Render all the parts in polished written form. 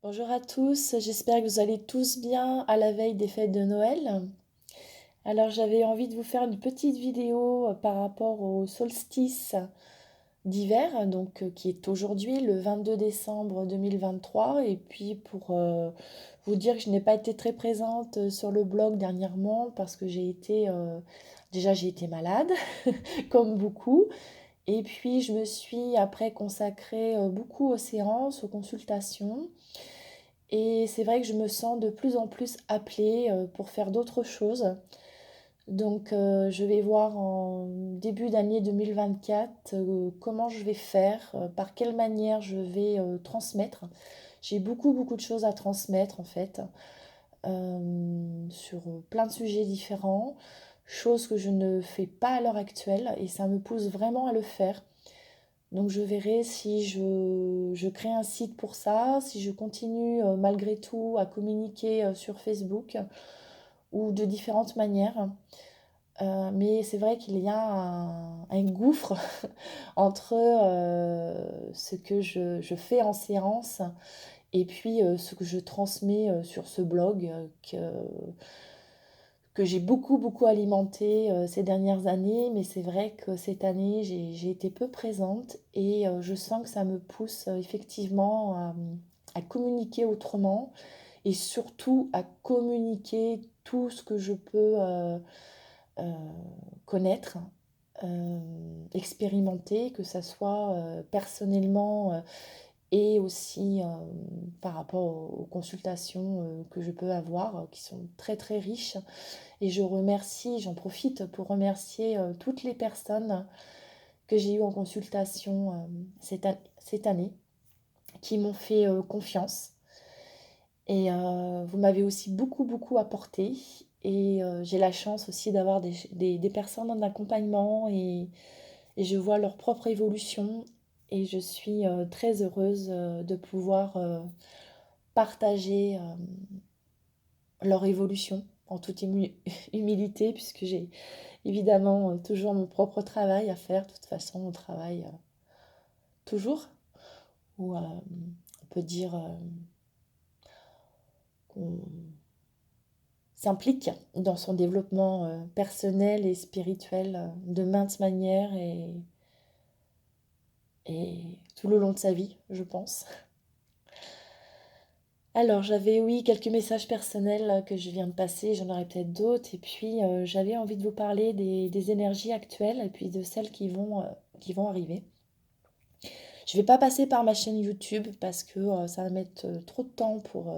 Bonjour à tous, j'espère que vous allez tous bien à la veille des fêtes de Noël. Alors j'avais envie de vous faire une petite vidéo par rapport au solstice d'hiver, qui est aujourd'hui le 22 décembre 2023, et puis pour vous dire que je n'ai pas été très présente sur le blog dernièrement parce que j'ai été malade, comme beaucoup, et puis je me suis après consacrée beaucoup aux séances, aux consultations. Et c'est vrai que je me sens de plus en plus appelée pour faire d'autres choses. Je vais voir en début d'année 2024 comment je vais faire, par quelle manière je vais transmettre. J'ai beaucoup, beaucoup de choses à transmettre en fait, sur plein de sujets différents, choses que je ne fais pas à l'heure actuelle et ça me pousse vraiment à le faire. Donc je verrai si je crée un site pour ça, si je continue malgré tout à communiquer sur Facebook ou de différentes manières. Mais c'est vrai qu'il y a un gouffre entre ce que je fais en séance et puis ce que je transmets sur ce blog que j'ai beaucoup, beaucoup alimenté ces dernières années. Mais c'est vrai que cette année, j'ai été peu présente et je sens que ça me pousse effectivement à communiquer autrement et surtout à communiquer tout ce que je peux euh, connaître, euh, expérimenter, que ça soit personnellement et aussi par rapport aux consultations que je peux avoir, qui sont très très riches. Et j'en profite pour remercier toutes les personnes que j'ai eues en consultation cette année, qui m'ont fait confiance. Et vous m'avez aussi beaucoup, beaucoup apporté. Et j'ai la chance aussi d'avoir des personnes en accompagnement et je vois leur propre évolution. Et je suis très heureuse de pouvoir partager leur évolution en toute humilité, puisque j'ai évidemment toujours mon propre travail à faire. De toute façon, on travaille toujours, ou on peut dire qu'on s'implique dans son développement personnel et spirituel de maintes manières et tout le long de sa vie, je pense. Alors, j'avais, oui, quelques messages personnels que je viens de passer, j'en aurais peut-être d'autres, et puis j'avais envie de vous parler des énergies actuelles et puis de celles qui vont arriver. Je vais pas passer par ma chaîne YouTube parce que ça va mettre trop de temps pour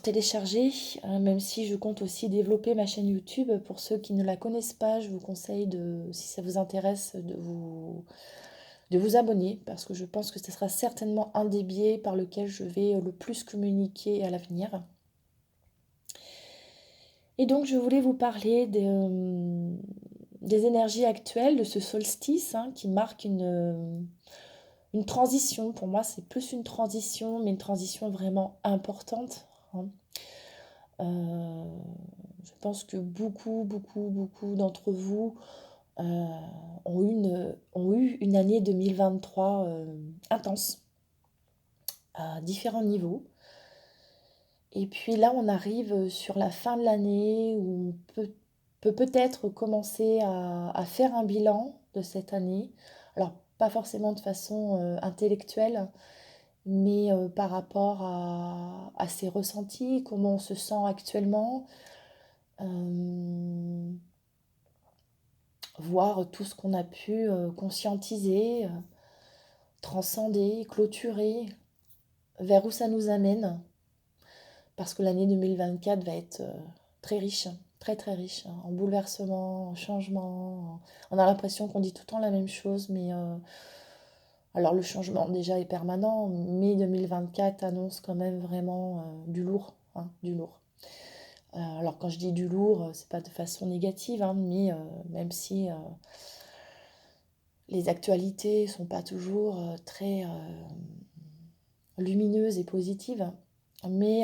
télécharger, même si je compte aussi développer ma chaîne YouTube. Pour ceux qui ne la connaissent pas, je vous conseille si ça vous intéresse, de vous abonner parce que je pense que ce sera certainement un des biais par lequel je vais le plus communiquer à l'avenir. Et donc je voulais vous parler des énergies actuelles, de ce solstice qui marque une transition. Pour moi, c'est plus une transition, mais une transition vraiment importante. Euh, je pense que beaucoup, beaucoup, beaucoup d'entre vous euh, ont eu une année 2023 intense à différents niveaux. Et puis là, on arrive sur la fin de l'année où peut peut-être commencer à faire un bilan de cette année. Alors, pas forcément de façon intellectuelle, mais par rapport à ses ressentis, comment on se sent actuellement, euh, voir tout ce qu'on a pu conscientiser, transcender, clôturer, vers où ça nous amène, parce que l'année 2024 va être très riche, très très riche, en bouleversements, en changements. On a l'impression qu'on dit tout le temps la même chose, mais alors le changement déjà est permanent, mais 2024 annonce quand même vraiment du lourd, du lourd. Alors quand je dis du lourd, c'est pas de façon négative, mais même si les actualités sont pas toujours très lumineuses et positives, mais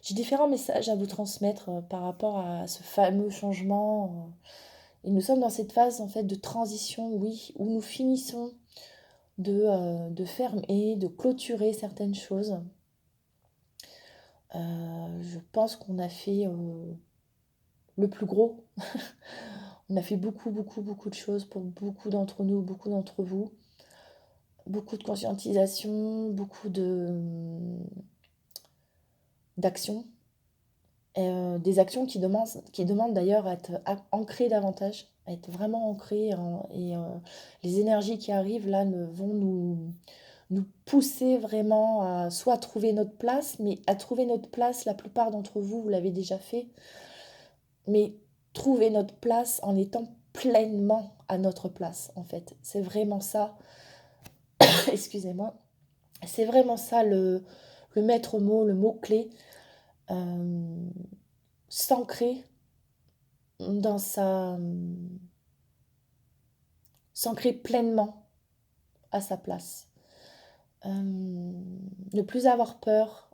j'ai différents messages à vous transmettre par rapport à ce fameux changement. Et nous sommes dans cette phase en fait de transition, oui, où nous finissons de fermer, de clôturer certaines choses. Je pense qu'on a fait le plus gros. On a fait beaucoup, beaucoup, beaucoup de choses pour beaucoup d'entre nous, beaucoup d'entre vous. Beaucoup de conscientisation, beaucoup d'actions. Des actions qui demandent d'ailleurs à être ancrées davantage, à être vraiment ancrées. Et les énergies qui arrivent là vont nous pousser vraiment à soit trouver notre place, mais à trouver notre place, la plupart d'entre vous, vous l'avez déjà fait, mais trouver notre place en étant pleinement à notre place, en fait. C'est vraiment ça, excusez-moi, c'est vraiment ça le maître mot, le mot-clé, s'ancrer dans s'ancrer pleinement à sa place. Ne plus avoir peur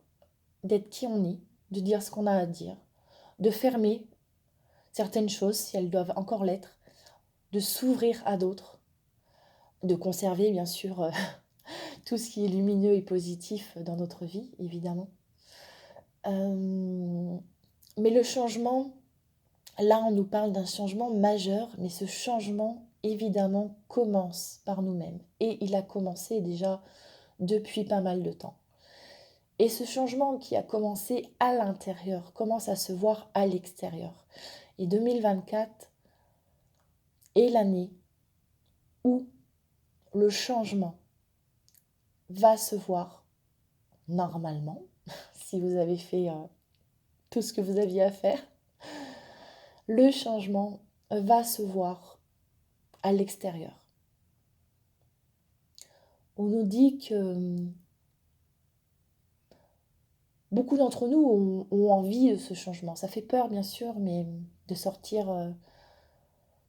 d'être qui on est, de dire ce qu'on a à dire, de fermer certaines choses si elles doivent encore l'être, de s'ouvrir à d'autres, de conserver bien sûr tout ce qui est lumineux et positif dans notre vie, évidemment. Mais le changement, là on nous parle d'un changement majeur, mais ce changement évidemment commence par nous-mêmes. Et il a commencé déjà depuis pas mal de temps. Et ce changement qui a commencé à l'intérieur commence à se voir à l'extérieur. Et 2024 est l'année où le changement va se voir normalement, si vous avez fait tout ce que vous aviez à faire. Le changement va se voir à l'extérieur. On nous dit que beaucoup d'entre nous ont envie de ce changement. Ça fait peur, bien sûr, mais de sortir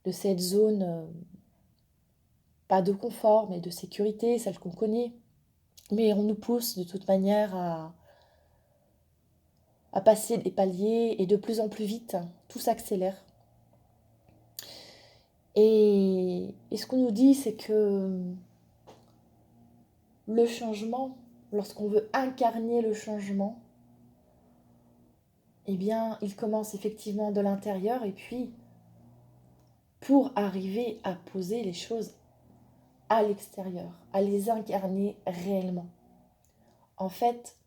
de cette zone, pas de confort, mais de sécurité, celle qu'on connaît. Mais on nous pousse de toute manière à passer des paliers et de plus en plus vite. Tout s'accélère. Et ce qu'on nous dit, c'est que le changement, lorsqu'on veut incarner le changement, eh bien, il commence effectivement de l'intérieur et puis pour arriver à poser les choses à l'extérieur, à les incarner réellement. En fait,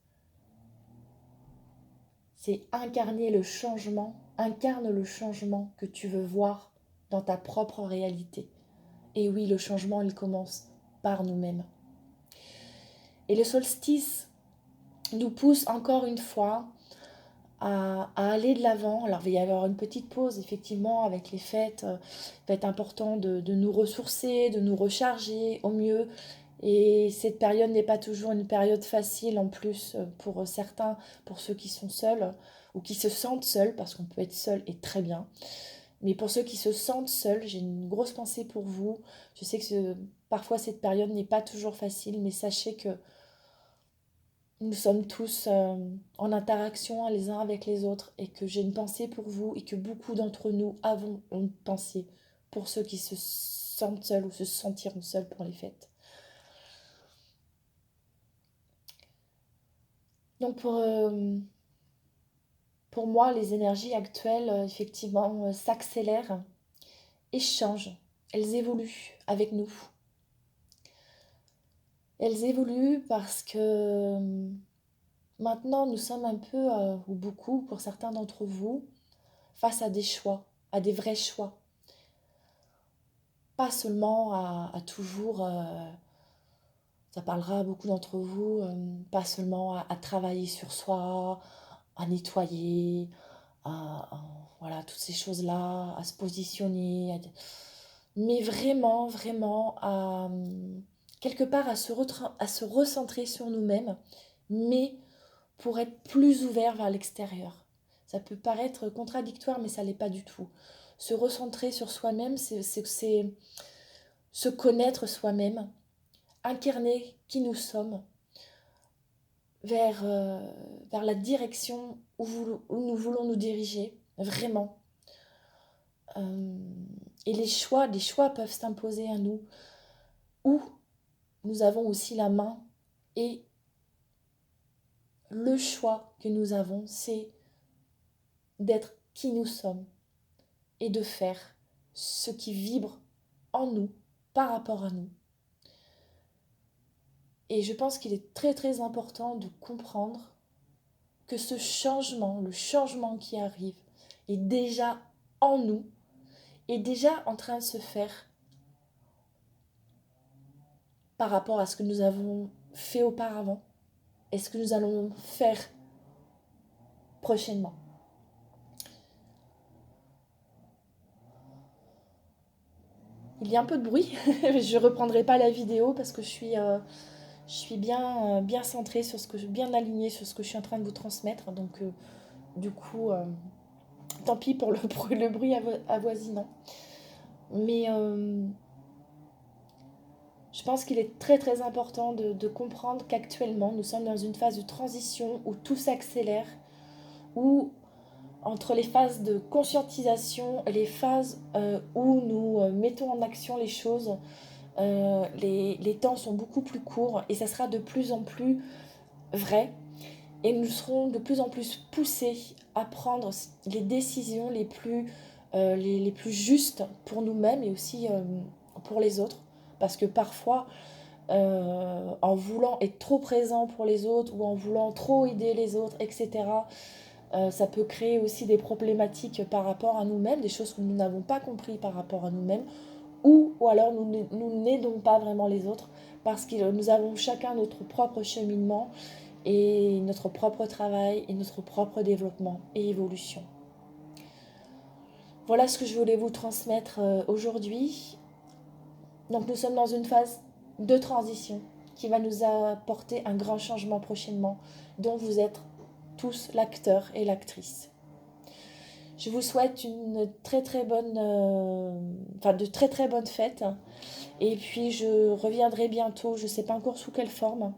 c'est incarne le changement que tu veux voir dans ta propre réalité. Et oui, le changement, il commence par nous-mêmes. Et le solstice nous pousse encore une fois à aller de l'avant. Alors, il va y avoir une petite pause, effectivement, avec les fêtes. Il va être important de nous ressourcer, de nous recharger au mieux. Et cette période n'est pas toujours une période facile en plus pour certains, pour ceux qui sont seuls ou qui se sentent seuls, parce qu'on peut être seul et très bien. Mais pour ceux qui se sentent seuls, j'ai une grosse pensée pour vous. Je sais que parfois cette période n'est pas toujours facile, mais sachez que nous sommes tous en interaction les uns avec les autres et que j'ai une pensée pour vous et que beaucoup d'entre nous avons une pensée pour ceux qui se sentent seuls ou se sentiront seuls pour les fêtes. Donc pour moi, les énergies actuelles, effectivement, s'accélèrent et changent. Elles évoluent avec nous. Elles évoluent parce que maintenant, nous sommes un peu, ou beaucoup, pour certains d'entre vous, face à des choix, à des vrais choix. Pas seulement à toujours, ça parlera à beaucoup d'entre vous, pas seulement à travailler sur soi, à nettoyer, voilà, toutes ces choses-là, à se positionner, mais vraiment, vraiment, quelque part, à se recentrer sur nous-mêmes, mais pour être plus ouvert vers l'extérieur. Ça peut paraître contradictoire, mais ça ne l'est pas du tout. Se recentrer sur soi-même, c'est se connaître soi-même, incarner qui nous sommes, vers la direction où nous voulons nous diriger, vraiment. Et les choix peuvent s'imposer à nous, ou nous avons aussi la main et le choix que nous avons, c'est d'être qui nous sommes et de faire ce qui vibre en nous par rapport à nous. Et je pense qu'il est très très important de comprendre que ce changement, le changement qui arrive, est déjà en nous, est déjà en train de se faire par rapport à ce que nous avons fait auparavant et ce que nous allons faire prochainement. Il y a un peu de bruit, je ne reprendrai pas la vidéo parce que je suis bien, bien centrée sur bien alignée sur ce que je suis en train de vous transmettre. Donc, du coup, tant pis pour le bruit avoisinant. Mais je pense qu'il est très très important de comprendre qu'actuellement, nous sommes dans une phase de transition où tout s'accélère, où entre les phases de conscientisation et les phases où nous mettons en action les choses, les temps sont beaucoup plus courts et ça sera de plus en plus vrai. Et nous serons de plus en plus poussés à prendre les décisions les plus justes pour nous-mêmes et aussi pour les autres. Parce que parfois, en voulant être trop présent pour les autres ou en voulant trop aider les autres, etc., ça peut créer aussi des problématiques par rapport à nous-mêmes, des choses que nous n'avons pas compris par rapport à nous-mêmes, ou alors nous n'aidons pas vraiment les autres parce que nous avons chacun notre propre cheminement et notre propre travail et notre propre développement et évolution. Voilà ce que je voulais vous transmettre aujourd'hui. Donc nous sommes dans une phase de transition qui va nous apporter un grand changement prochainement, dont vous êtes tous l'acteur et l'actrice. Je vous souhaite une très très bonne, de très très bonnes fêtes. Et puis je reviendrai bientôt, je ne sais pas encore sous quelle forme.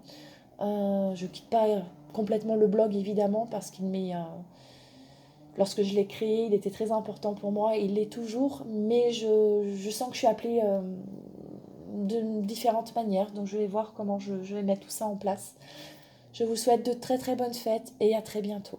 Je ne quitte pas complètement le blog évidemment parce qu'il m'est... lorsque je l'ai créé, il était très important pour moi et il l'est toujours. Mais je sens que je suis appelée de différentes manières. Donc je vais voir comment je vais mettre tout ça en place. Je vous souhaite de très très bonnes fêtes et à très bientôt.